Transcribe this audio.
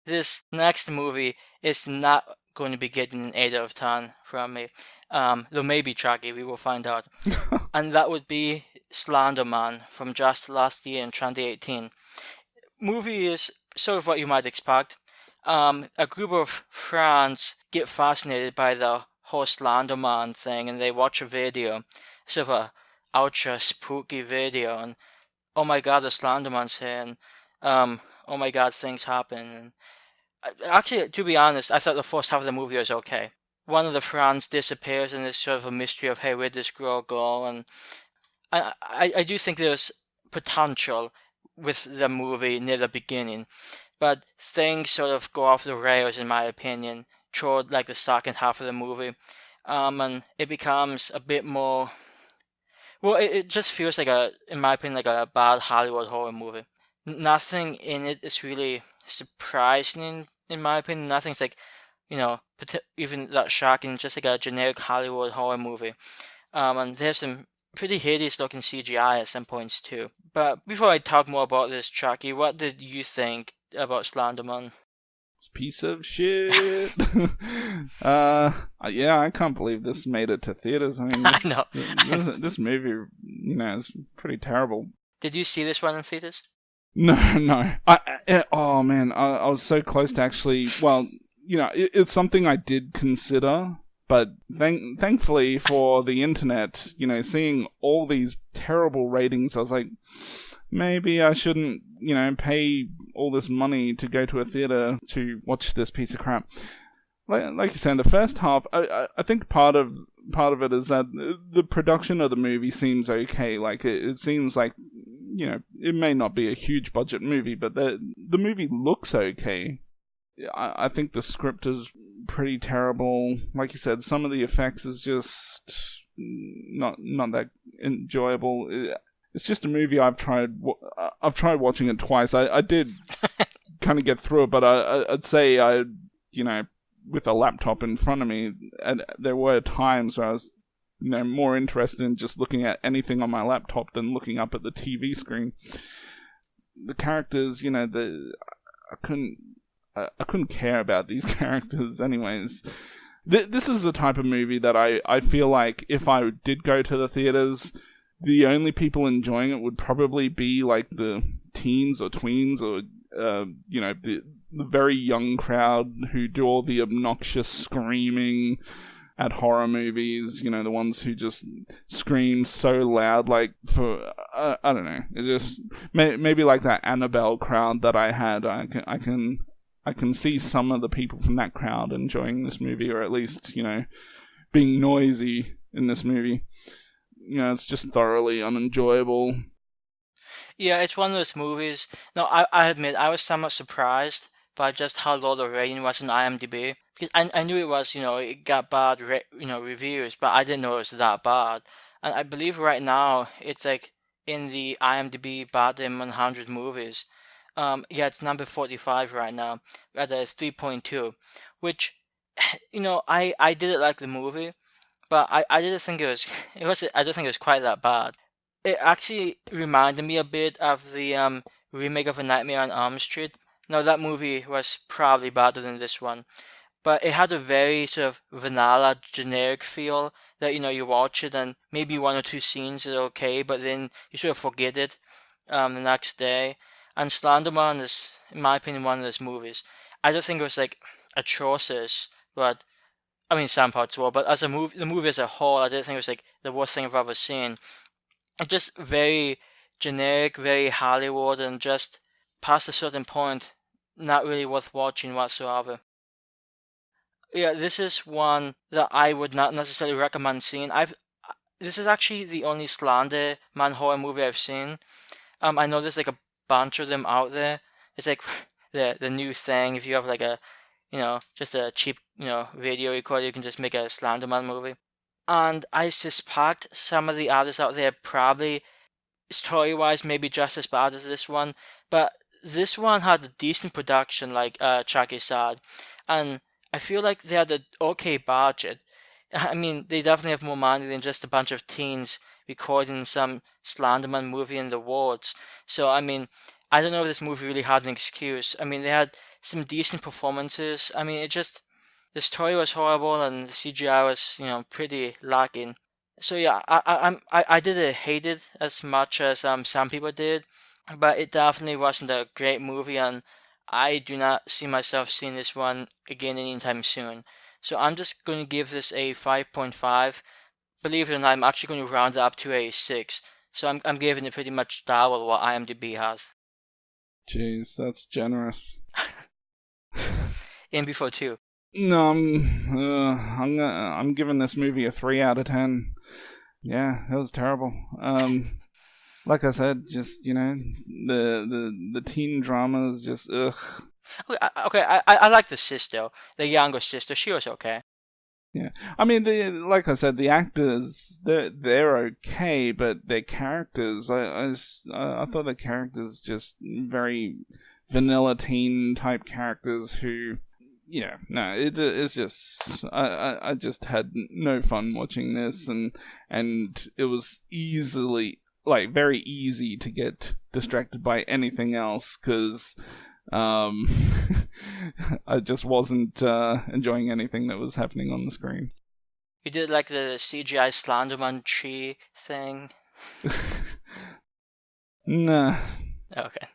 this next movie is not going to be getting an 8 out of 10 from me. Though maybe Chucky, we will find out. And that would be Slender Man from just last year in 2018. Movie is sort of what you might expect. A group of friends get fascinated by the whole Slender Man thing, and they watch a video, sort of a ultra spooky video, and oh my god, the Slender Man's here, and oh my god, things happen. And actually, to be honest, I thought the first half of the movie was okay. One of the friends disappears, and it's sort of a mystery of, hey, where'd this girl go? And I do think there's potential with the movie near the beginning, but things sort of go off the rails in my opinion toward like the second half of the movie, and it becomes a bit more. Well, it just feels like in my opinion, like a bad Hollywood horror movie. Nothing in it is really surprising, in my opinion. Nothing's like, even that shocking. Just like a generic Hollywood horror movie. And there's some pretty hideous looking CGI at some points too. But before I talk more about this, Chucky, what did you think about Slenderman? Piece of shit. Yeah, I can't believe this made it to theaters. I mean, I know. This movie, is pretty terrible. Did you see this one in theaters? No. Oh man, I was so close to actually. Well, it's something I did consider, but thankfully for the internet, seeing all these terrible ratings, I was like, maybe I shouldn't, pay all this money to go to a theater to watch this piece of crap. Like you said, the first half, I think part of it is that the production of the movie seems okay. Like it seems like, it may not be a huge budget movie, but the movie looks okay. I think the script is pretty terrible. Like you said, some of the effects is just not that enjoyable. It's just a movie I've tried watching it twice. I did kind of get through it, but I'd say with a laptop in front of me, and there were times where I was more interested in just looking at anything on my laptop than looking up at the TV screen. The characters, I couldn't care about these characters anyways. This is the type of movie that I feel like if I did go to the theaters, the only people enjoying it would probably be like the teens or tweens or the very young crowd who do all the obnoxious screaming at horror movies, the ones who just scream so loud, like for I don't know, it just maybe like that Annabelle crowd that I had. I can see some of the people from that crowd enjoying this movie, or at least being noisy in this movie. It's just thoroughly unenjoyable. Yeah, it's one of those movies. No, I admit I was somewhat surprised by just how low the rating was on IMDb. Because I knew it was, it got bad, reviews, but I didn't know it was that bad. And I believe right now it's like in the IMDb bottom 100 movies. Yeah, it's number 45 right now at a 3.2, which, I didn't like the movie, but I didn't think I don't think it was quite that bad. It actually reminded me a bit of the remake of A Nightmare on Elm Street. Now that movie was probably better than this one, but it had a very sort of vanilla, generic feel that you watch it and maybe one or two scenes are okay, but then you sort of forget it the next day. And Slenderman is, in my opinion, one of those movies. I don't think it was like atrocious, but I mean some parts were. But as a movie, the movie as a whole, I didn't think it was like the worst thing I've ever seen. It's just very generic, very Hollywood, and just past a certain point, not really worth watching whatsoever. Yeah, this is one that I would not necessarily recommend seeing. This is actually the only Slender Man horror movie I've seen. I know there's like a bunch of them out there. It's like the new thing. If you have like a, just a cheap, video recorder, you can just make a Slenderman movie. And I suspect some of the others out there probably, story-wise, maybe just as bad as this one. But this one had a decent production, like Chucky said. And I feel like they had an okay budget. I mean, they definitely have more money than just a bunch of teens recording some Slenderman movie in the woods. So, I mean, I don't know if this movie really had an excuse. I mean, they had some decent performances. I mean, the story was horrible and the CGI was, pretty lacking. So yeah, I didn't hate it as much as some people did, but it definitely wasn't a great movie, and I do not see myself seeing this one again anytime soon. So I'm just going to give this a 5.5. Believe it or not, I'm actually going to round it up to a 6. So I'm giving it pretty much double what IMDb has. Jeez, that's generous. In before 2. No, I'm giving this movie a 3 out of 10. Yeah, it was terrible. Like I said, just the teen drama is just ugh. Okay, I like the sister, the younger sister. She was okay. Yeah, I mean, like I said, the actors they're okay, but their characters, I thought the characters just very vanilla teen type characters who, yeah, no, it's just I just had no fun watching this, and it was easily very easy to get distracted by anything else because um, I just wasn't enjoying anything that was happening on the screen. You did like the CGI Slender Man tree thing. Nah. Okay.